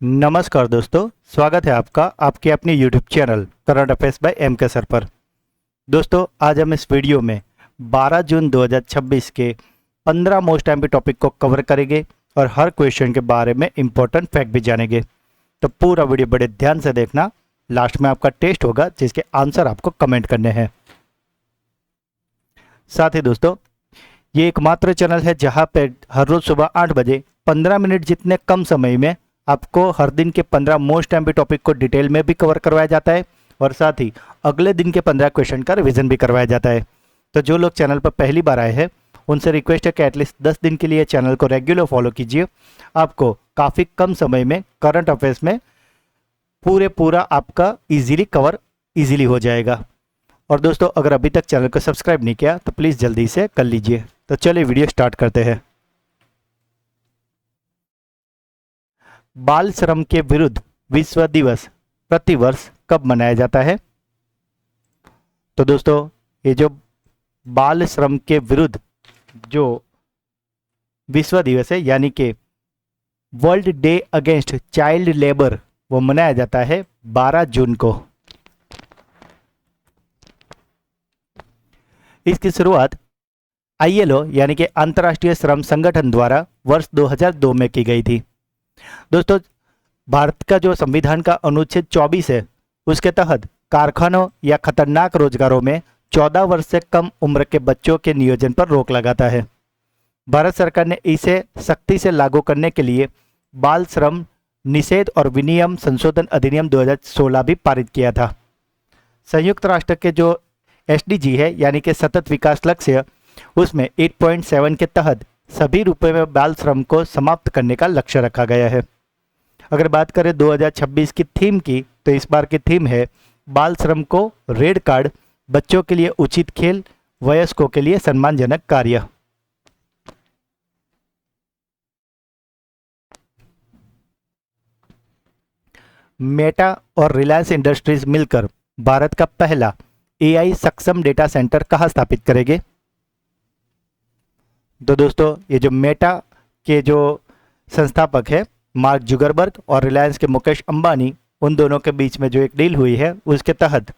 नमस्कार दोस्तों, स्वागत है आपका आपके अपने YouTube channel current affairs by M K sir पर। दोस्तों, आज हम इस वीडियो में 12 जून 2026 के 15 मोस्ट एमपी टॉपिक को कवर करेंगे और हर क्वेश्चन के बारे में इंपॉर्टेंट फैक्ट भी जानेंगे। तो पूरा वीडियो बड़े ध्यान से देखना। लास्ट में आपका टेस्ट होगा जिसके आंसर आपको कमेंट करने हैं। साथ ही दोस्तों, ये एकमात्र चैनल है जहाँ पे हर रोज सुबह 8 बजे 15 मिनट जितने कम समय में आपको हर दिन के 15 मोस्ट एमपी टॉपिक को डिटेल में भी कवर करवाया जाता है और साथ ही अगले दिन के 15 क्वेश्चन का रिवीजन भी करवाया जाता है। तो जो लोग चैनल पर पहली बार आए हैं उनसे रिक्वेस्ट है कि एटलीस्ट 10 दिन के लिए चैनल को रेगुलर फॉलो कीजिए। आपको काफ़ी कम समय में करंट अफेयर्स में पूरा आपका इजीली कवर इजीली हो जाएगा। और दोस्तों, अगर अभी तक चैनल को सब्सक्राइब नहीं किया तो प्लीज़ जल्दी से कर लीजिए। तो चलिए वीडियो स्टार्ट करते हैं। बाल श्रम के विरुद्ध विश्व दिवस प्रतिवर्ष कब मनाया जाता है? तो दोस्तों, ये जो बाल श्रम के विरुद्ध जो विश्व दिवस है यानी कि world day against child labour, वो मनाया जाता है 12 जून को। इसकी शुरुआत ILO यानी कि अंतर्राष्ट्रीय श्रम संगठन द्वारा वर्ष 2002 में की गई थी। दोस्तों, भारत का जो संविधान का अनुच्छेद 24 है उसके तहत कारखानों या खतरनाक रोजगारों में 14 वर्ष से कम उम्र के बच्चों के नियोजन पर रोक लगाता है। भारत सरकार ने इसे सख्ती से लागू करने के लिए बाल श्रम निषेध और विनियम संशोधन अधिनियम 2016 भी पारित किया था। संयुक्त राष्ट्र के जो SDG है यानी कि सतत विकास लक्ष्य, उसमें 8.7 के तहत सभी रूपों में बाल श्रम को समाप्त करने का लक्ष्य रखा गया है। अगर बात करें 2026 की थीम की, तो इस बार की थीम है बाल श्रम को रेड कार्ड, बच्चों के लिए उचित खेल, वयस्कों के लिए सम्मानजनक कार्य। मेटा और रिलायंस इंडस्ट्रीज मिलकर भारत का पहला AI सक्षम डेटा सेंटर कहाँ स्थापित करेंगे? तो दोस्तों, ये जो मेटा के जो संस्थापक है मार्क जुगरबर्ग और रिलायंस के मुकेश अंबानी, उन दोनों के बीच में जो एक डील हुई है उसके तहत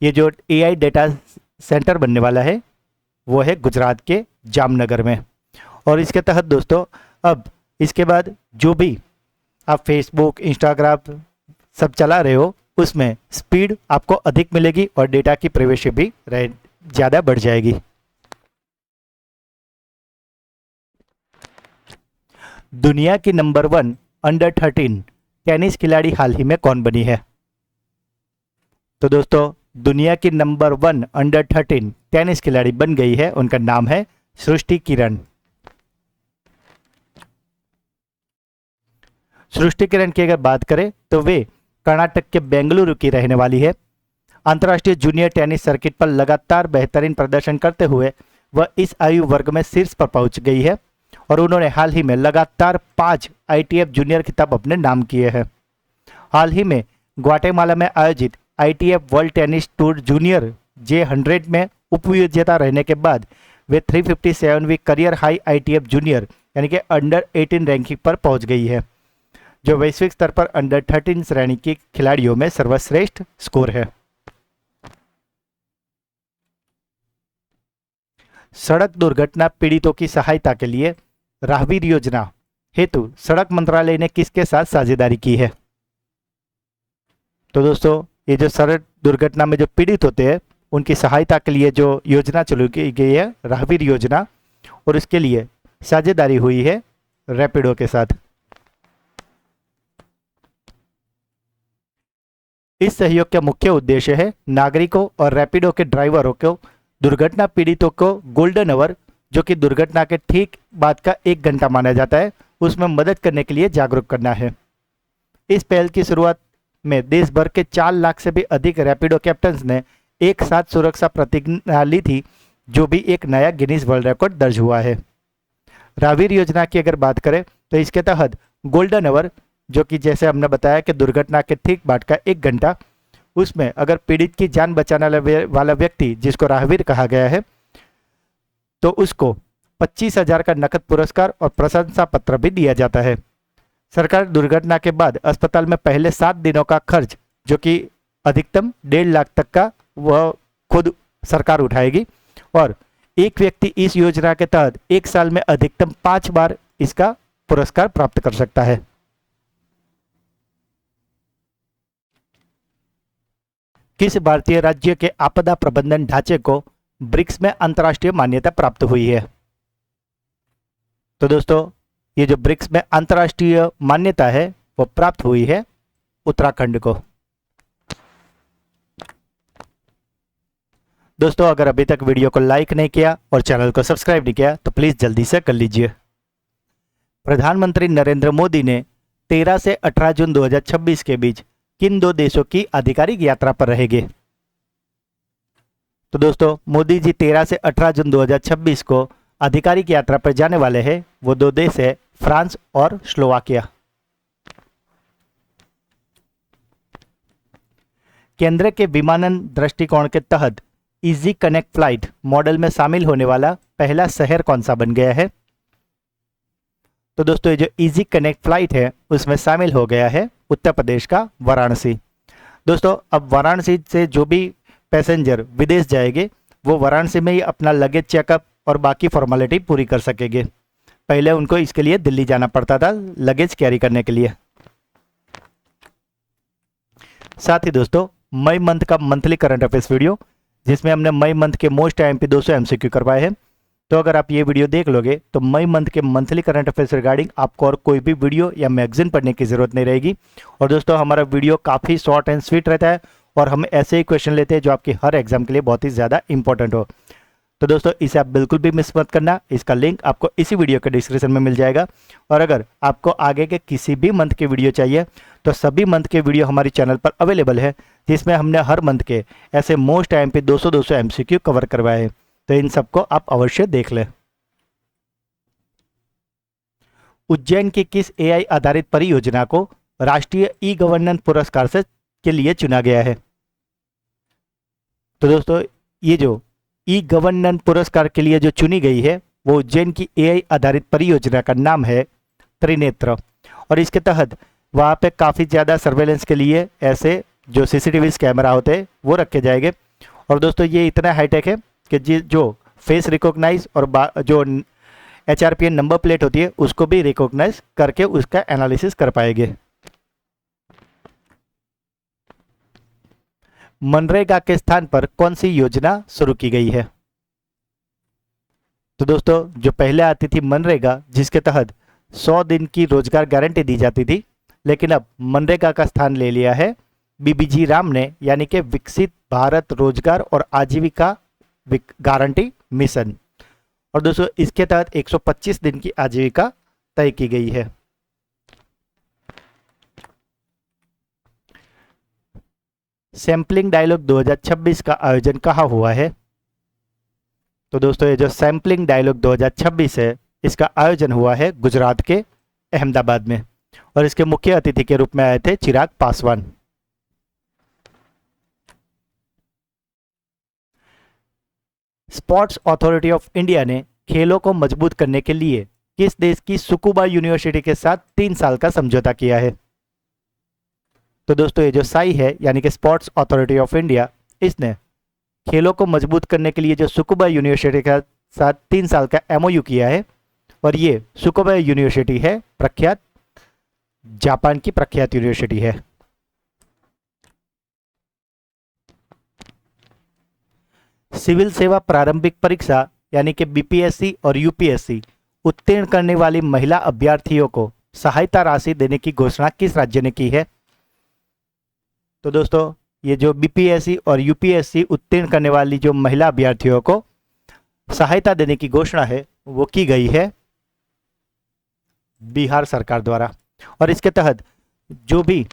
ये जो AI डेटा सेंटर बनने वाला है वो है गुजरात के जामनगर में। और इसके तहत दोस्तों, अब इसके बाद जो भी आप फेसबुक, इंस्टाग्राम सब चला रहे हो उसमें स्पीड आपको अधिक मिलेगी और डेटा की प्राइवेसी भी ज़्यादा बढ़ जाएगी। दुनिया की नंबर 1 अंडर 13 टेनिस खिलाड़ी हाल ही में कौन बनी है? तो दोस्तों, दुनिया की नंबर 1 अंडर 13 टेनिस खिलाड़ी बन गई है। उनका नाम है सृष्टि किरण। सृष्टि किरण की अगर बात करें तो वे कर्नाटक के बेंगलुरु की रहने वाली है। अंतर्राष्ट्रीय जूनियर टेनिस सर्किट पर लगातार बेहतरीन प्रदर्शन करते हुए वह इस आयु वर्ग में शीर्ष पर पहुंच गई है और उन्होंने हाल ही में लगातार 5 ITF जूनियर खिताब अपने नाम किए हैं। हाल ही में ग्वाटेमाला में आयोजित ITF world tennis tour junior J100 में उपविजेता रहने के बाद वे 357वीं करियर हाई ITF जूनियर यानी कि अंडर 18 रैंकिंग पर पहुंच गई है, जो वैश्विक स्तर पर अंडर 13 श्रेणी की खिलाड़ियों में सर्वश्रेष्ठ स्कोर है। सड़क दुर्घटना पीड़ितों की सहायता के लिए राहवीर योजना हेतु सड़क मंत्रालय ने किसके साथ साझेदारी की है? तो दोस्तों, ये जो सड़क दुर्घटना में जो पीड़ित होते हैं उनकी सहायता के लिए जो योजना चलाई गई है राहवीर योजना, और इसके लिए साझेदारी हुई है रैपिडो के साथ। इस सहयोग का मुख्य उद्देश्य है नागरिकों और रैपिडो के ड्राइवरों को दुर्घटना पीड़ितों को गोल्डन आवर, जो कि दुर्घटना के ठीक बाद का 1 घंटा माना जाता है, उसमें मदद करने के लिए जागरूक करना है। इस पहल की शुरुआत में देश भर के 4 लाख से भी अधिक रैपिडो कैप्टन्स ने एक साथ सुरक्षा प्रतिज्ञा ली थी, जो भी एक नया गिनीज वर्ल्ड रिकॉर्ड दर्ज हुआ है। राहवीर योजना की अगर बात करें तो इसके तहत गोल्डन आवर, जो कि जैसे हमने बताया कि दुर्घटना के ठीक बाद का 1 घंटा, उसमें अगर पीड़ित की जान बचाने वाला व्यक्ति जिसको राहवीर कहा गया है तो उसको 25,000 का नकद पुरस्कार और प्रशंसा पत्र भी दिया जाता है। सरकार दुर्घटना के बाद अस्पताल में पहले 7 दिनों का खर्च, जो कि अधिकतम 1.5 लाख तक का, वह खुद सरकार उठाएगी। और एक व्यक्ति इस योजना के तहत 1 साल में अधिकतम 5 बार इसका पुरस्कार प्राप्त कर सकता है। किस भारतीय राज्य के आपदा प्रबंधन ढांचे को ब्रिक्स में अंतर्राष्ट्रीय मान्यता प्राप्त हुई है? तो दोस्तों, ये जो ब्रिक्स में अंतर्राष्ट्रीय मान्यता है वो प्राप्त हुई है उत्तराखंड को। दोस्तों, अगर अभी तक वीडियो को लाइक नहीं किया और चैनल को सब्सक्राइब नहीं किया तो प्लीज जल्दी से कर लीजिए। प्रधानमंत्री नरेंद्र मोदी ने 13 से 18 जून 2026 के बीच किन 2 देशों की आधिकारिक यात्रा पर रहेंगे? तो दोस्तों, मोदी जी 13 से 18 जून 2026 को आधिकारिक यात्रा पर जाने वाले हैं। वो 2 देश है फ्रांस और स्लोवाकिया। केंद्र के विमानन दृष्टिकोण के तहत इजी कनेक्ट फ्लाइट मॉडल में शामिल होने वाला पहला शहर कौन सा बन गया है? तो दोस्तों, ये जो इजी कनेक्ट फ्लाइट है उसमें शामिल हो गया है उत्तर प्रदेश का वाराणसी। दोस्तों, अब वाराणसी से जो भी पैसेंजर विदेश जाएंगे वो वाराणसी में ही अपना लगेज चेकअप और बाकी फॉर्मेलिटी पूरी कर सकेंगे। पहले उनको इसके लिए दिल्ली जाना पड़ता था लगेज कैरी करने के लिए। साथ ही दोस्तों, मई मंथ का मंथली करंट अफेयर्स वीडियो, जिसमें हमने मई मंथ के मोस्ट एमपी 200 एमसीक्यू करवाए हैं। तो अगर आप ये वीडियो देख लोगे तो मई मंथ के मंथली करंट अफेयर्स रिगार्डिंग आपको और कोई भी वीडियो या मैगजीन पढ़ने की जरूरत नहीं रहेगी। और दोस्तों, हमारा वीडियो काफ़ी शॉर्ट एंड स्वीट रहता है और हम ऐसे ही क्वेश्चन लेते हैं जो आपकी हर एग्जाम के लिए बहुत ही ज़्यादा इंपॉर्टेंट हो। तो दोस्तों, इसे आप बिल्कुल भी मिस मत करना। इसका लिंक आपको इसी वीडियो के डिस्क्रिप्शन में मिल जाएगा। और अगर आपको आगे के किसी भी मंथ के वीडियो चाहिए तो सभी मंथ के वीडियो हमारे चैनल पर अवेलेबल है, जिसमें हमने हर मंथ के ऐसे मोस्ट एमपी 200 एमसीक्यू कवर करवाए हैं। तो इन सबको आप अवश्य देख लें। उज्जैन की किस एआई आधारित परियोजना को राष्ट्रीय ई गवर्नेंस पुरस्कार से के लिए चुना गया है? तो दोस्तों, ये जो ई गवर्नेंस पुरस्कार के लिए जो चुनी गई है वो उज्जैन की एआई आधारित परियोजना का नाम है त्रिनेत्र। और इसके तहत वहाँ पे काफ़ी ज़्यादा सर्वेलेंस के लिए ऐसे जो सीसीटीवी कैमरा होते हैं वो रखे जाएंगे। और दोस्तों, ये इतना हाईटेक है कि जो फेस रिकॉग्नाइज और जो HRPN नंबर प्लेट होती है उसको भी रिकॉग्नाइज करके उसका एनालिसिस कर पाएंगे। मनरेगा के स्थान पर कौन सी योजना शुरू की गई है? तो दोस्तों, जो पहले आती थी मनरेगा, जिसके तहत 100 दिन की रोजगार गारंटी दी जाती थी, लेकिन अब मनरेगा का स्थान ले लिया है BBG राम ने, यानी कि विकसित भारत रोजगार और आजीविका गारंटी मिशन। और दोस्तों, इसके तहत 125 दिन की आजीविका तय की गई है। सैम्पलिंग डायलॉग 2026 का आयोजन कहाँ हुआ है? तो दोस्तों, ये जो सैम्पलिंग डायलॉग 2026 है इसका आयोजन हुआ है गुजरात के अहमदाबाद में। और इसके मुख्य अतिथि के रूप में आए थे Chirag Paswan. Sports Authority of India ने खेलों को मजबूत करने के लिए किस देश की सुकुबा यूनिवर्सिटी के साथ 3 साल का समझौता किया है? तो दोस्तों, ये जो साई है यानी कि स्पोर्ट्स अथॉरिटी ऑफ इंडिया, इसने खेलों को मजबूत करने के लिए जो सुकुबा यूनिवर्सिटी के साथ 3 साल का MOU किया है। और ये सुकुबा यूनिवर्सिटी है प्रख्यात, जापान की प्रख्यात यूनिवर्सिटी है। सिविल सेवा प्रारंभिक परीक्षा यानी कि BPSC और UPSC उत्तीर्ण करने वाली महिला अभ्यर्थियों को सहायता राशि देने की घोषणा किस राज्य ने की है? तो दोस्तों, ये जो BPSC और UPSC उत्तीर्ण करने वाली जो महिला अभ्यर्थियों को सहायता देने की घोषणा है वो की गई है बिहार सरकार द्वारा। और इसके तहत जो भी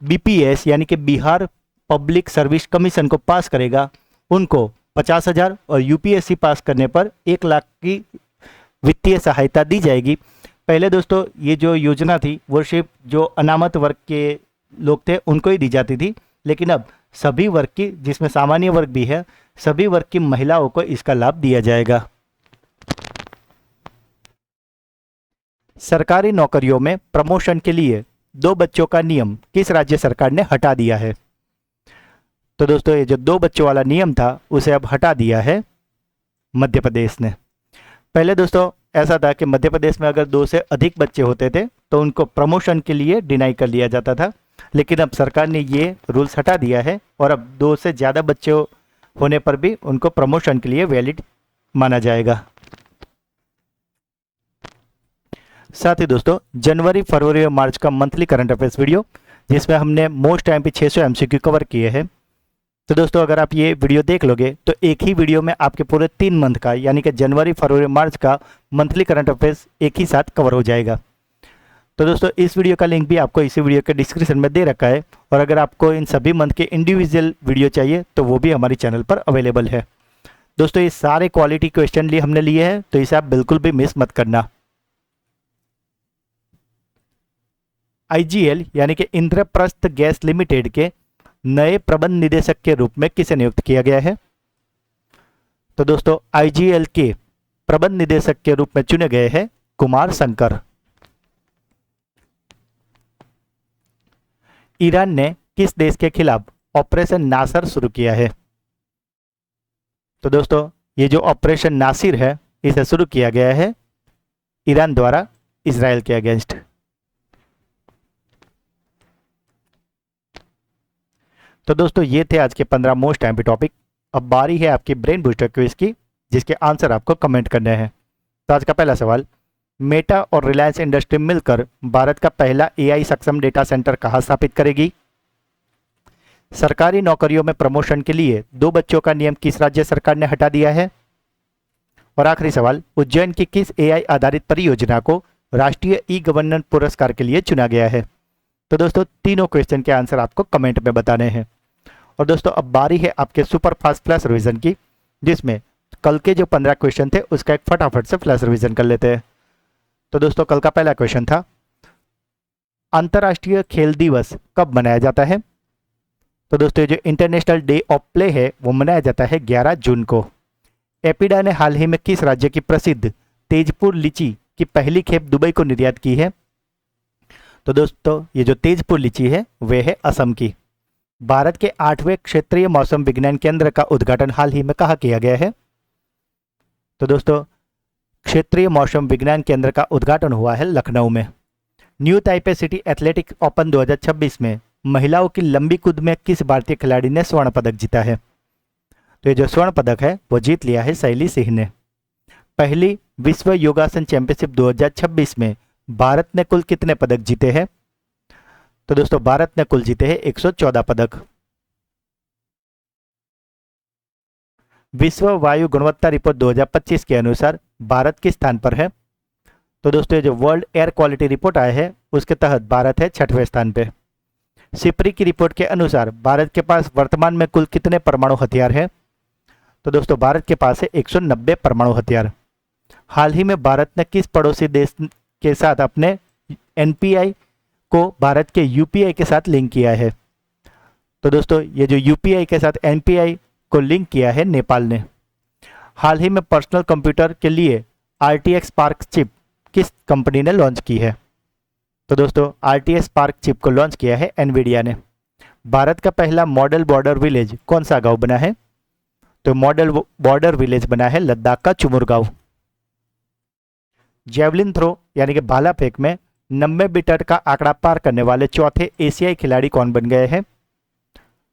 BPS यानी कि बिहार पब्लिक सर्विस कमीशन को पास करेगा उनको 50,000 और UPSC पास करने पर 1 लाख की वित्तीय सहायता दी जाएगी। पहले दोस्तों, ये जो योजना थी वो सिर्फ जो अनामत वर्ग के लोग थे उनको ही दी जाती थी, लेकिन अब सभी वर्ग की, जिसमें सामान्य वर्ग भी है, सभी वर्ग की महिलाओं को इसका लाभ दिया जाएगा। सरकारी नौकरियों में प्रमोशन के लिए 2 बच्चों का नियम किस राज्य सरकार ने हटा दिया है? तो दोस्तों ये जो 2 बच्चों वाला नियम था उसे अब हटा दिया है मध्य प्रदेश ने। पहले दोस्तों ऐसा था कि मध्य प्रदेश में अगर 2 से अधिक बच्चे होते थे तो उनको प्रमोशन के लिए डिनाई कर लिया जाता था, लेकिन अब सरकार ने ये रूल्स हटा दिया है और अब 2 से ज़्यादा बच्चे होने पर भी उनको प्रमोशन के लिए वैलिड माना जाएगा। साथ ही दोस्तों जनवरी, फरवरी और मार्च का मंथली करंट अफेयर्स वीडियो, जिसमें हमने मोस्ट टाइम पे 600 MCQ कवर किए हैं। तो दोस्तों अगर आप ये वीडियो देख लोगे तो एक ही वीडियो में आपके पूरे 3 मंथ का, यानी कि जनवरी, फरवरी, मार्च का मंथली करंट अफेयर्स एक ही साथ कवर हो जाएगा। तो दोस्तों इस वीडियो का लिंक भी आपको इसी वीडियो के डिस्क्रिप्शन में दे रखा है, और अगर आपको इन सभी मंथ के इंडिविजुअल वीडियो चाहिए तो वो भी हमारे चैनल पर अवेलेबल है। दोस्तों ये सारे क्वालिटी क्वेश्चन हमने लिए हैं, तो इसे आप बिल्कुल भी मिस मत करना। IGL यानी कि इंद्रप्रस्थ गैस लिमिटेड के नए प्रबंध निदेशक के रूप में किसे नियुक्त किया गया है? तो दोस्तों IGL के प्रबंध निदेशक के रूप में चुने गए हैं कुमार शंकर। ईरान ने किस देश के खिलाफ ऑपरेशन नासिर शुरू किया है? तो दोस्तों ये जो ऑपरेशन नासिर है इसे शुरू किया गया है ईरान द्वारा इजराइल के अगेंस्ट। तो दोस्तों ये थे आज के 15 मोस्ट टाइम पे टॉपिक। अब बारी है आपकी ब्रेन बूस्टर क्विज की, जिसके आंसर आपको कमेंट करने हैं। तो आज का पहला सवाल, मेटा और रिलायंस इंडस्ट्री मिलकर भारत का पहला AI सक्षम डेटा सेंटर कहाँ स्थापित करेगी? सरकारी नौकरियों में प्रमोशन के लिए 2 बच्चों का नियम किस राज्य सरकार ने हटा दिया है? और आखिरी सवाल, उज्जैन की किस AI आधारित परियोजना को राष्ट्रीय E-गवर्नेंस पुरस्कार के लिए चुना गया है? तो दोस्तों तीनों क्वेश्चन के आंसर आपको कमेंट में बताने हैं। और दोस्तों अब बारी है आपके सुपर फास्ट फ्लैश रिवीजन की, जिसमें कल के जो 15 क्वेश्चन थे उसका एक फटाफट से फ्लैश रिवीजन कर लेते हैं। तो दोस्तों कल का पहला क्वेश्चन था, अंतर्राष्ट्रीय खेल दिवस कब मनाया जाता है? तो दोस्तों जो इंटरनेशनल डे ऑफ प्ले है वो मनाया जाता है 11 जून को। एपिडा ने हाल ही में किस राज्य की प्रसिद्ध तेजपुर लीची की पहली खेप दुबई को निर्यात की है? तो दोस्तों ये जो तेजपुर लीची है वे है असम की। भारत के 8वें क्षेत्रीय मौसम विज्ञान केंद्र का उद्घाटन हाल ही में कहाँ किया गया है? तो दोस्तों क्षेत्रीय मौसम विज्ञान केंद्र का उद्घाटन हुआ है लखनऊ में। New Taipei city athletic open 2026 में महिलाओं की लंबी कूद में किस भारतीय खिलाड़ी ने स्वर्ण पदक जीता है? तो ये जो स्वर्ण पदक है वो जीत लिया है शैली सिंह ने। पहली विश्व योगासन चैंपियनशिप 2026 में भारत ने कुल कितने पदक जीते हैं? तो दोस्तों भारत ने कुल जीते हैं 114 पदक। विश्व वायु गुणवत्ता रिपोर्ट 2025 के अनुसार भारत किस स्थान पर है? तो दोस्तों ये जो वर्ल्ड एयर क्वालिटी रिपोर्ट आया है उसके तहत भारत है 6वें स्थान पे। सिप्री की रिपोर्ट के अनुसार भारत के पास वर्तमान में कुल कितने परमाणु हथियार हैं? तो दोस्तों भारत के पास है 190 परमाणु हथियार। हाल ही में भारत ने किस पड़ोसी देश के साथ अपने NPI को भारत के UPI के साथ लिंक किया है? तो दोस्तों ये जो UPI के साथ NPI को लिंक किया है नेपाल ने। हाल ही में पर्सनल कंप्यूटर के लिए RTX स्पार्क चिप किस कंपनी ने लॉन्च की है? तो दोस्तों RTX स्पार्क चिप को लॉन्च किया है NVIDIA ने। भारत का पहला मॉडल बॉर्डर विलेज कौन सा गांव बना है? तो मॉडल बॉर्डर विलेज बना है लद्दाख का चुमुर गांव। जेवलिन थ्रो यानी कि भाला फेंक में 90 मीटर का आंकड़ा पार करने वाले चौथे एशियाई खिलाड़ी कौन बन गए हैं?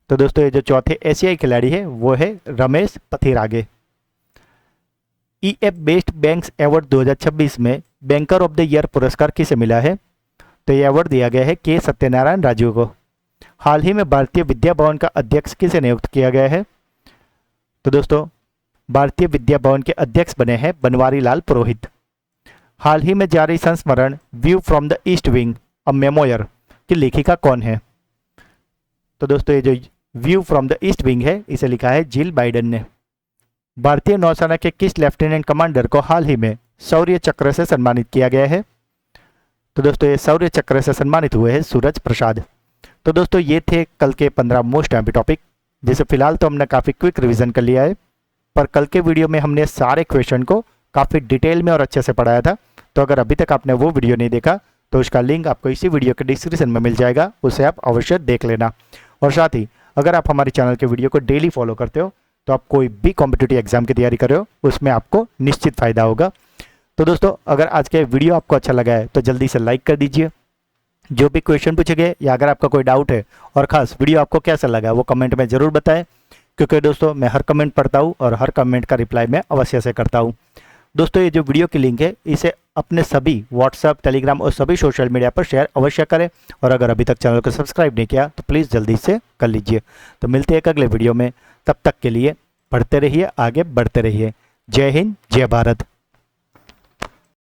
तो दोस्तों ये जो चौथे एशियाई खिलाड़ी है वो है Ramesh Pathirage. EF best banks award 2026 में बैंकर ऑफ द ईयर पुरस्कार किसे मिला है? तो ये अवार्ड दिया गया है के सत्यनारायण राजू को। हाल ही में भारतीय विद्या भवन का अध्यक्ष किसे नियुक्त किया गया है? तो दोस्तों भारतीय विद्या भवन के अध्यक्ष बने हैं बनवारी लाल पुरोहित। हाल ही में जारी संस्मरण view from the east wing a memoir की लेखिका कौन है? तो दोस्तों ये जो view from the east wing है इसे लिखा है जिल बाइडन ने। भारतीय नौसेना के किस लेफ्टिनेंट कमांडर को हाल ही में शौर्य चक्र से सम्मानित किया गया है? तो दोस्तों ये शौर्य चक्र से सम्मानित हुए हैं सूरज प्रसाद। तो दोस्तों ये थे कल के 15 मोस्ट टाइम टॉपिक, जिसे फिलहाल तो हमने काफ़ी क्विक रिवीजन कर लिया है, पर कल के वीडियो में हमने सारे क्वेश्चन को काफ़ी डिटेल में और अच्छे से पढ़ाया था। तो अगर अभी तक आपने वो वीडियो नहीं देखा तो उसका लिंक आपको इसी वीडियो के डिस्क्रिप्शन में मिल जाएगा, उसे आप अवश्य देख लेना। और साथ ही अगर आप हमारे चैनल के वीडियो को डेली फॉलो करते हो तो आप कोई भी कॉम्पिटिटिव एग्जाम की तैयारी कर रहे हो उसमें आपको निश्चित फ़ायदा होगा। तो दोस्तों, अगर आज का वीडियो आपको अच्छा लगा है तो जल्दी से लाइक कर दीजिए। जो भी क्वेश्चन पूछे गए या अगर आपका कोई डाउट है और ख़ास वीडियो आपको कैसा लगा वो कमेंट में ज़रूर बताएं, क्योंकि दोस्तों मैं हर कमेंट पढ़ता हूँ और हर कमेंट का रिप्लाई मैं अवश्य से करता हूँ। दोस्तों, ये जो वीडियो की लिंक है इसे अपने सभी व्हाट्सएप, टेलीग्राम और सभी सोशल मीडिया पर शेयर अवश्य करें। और अगर अभी तक चैनल को सब्सक्राइब नहीं किया तो प्लीज़ जल्दी से कर लीजिए। तो मिलते हैं एक अगले वीडियो में, तब तक के लिए पढ़ते रहिए, आगे बढ़ते रहिए। जय हिंद, जय भारत।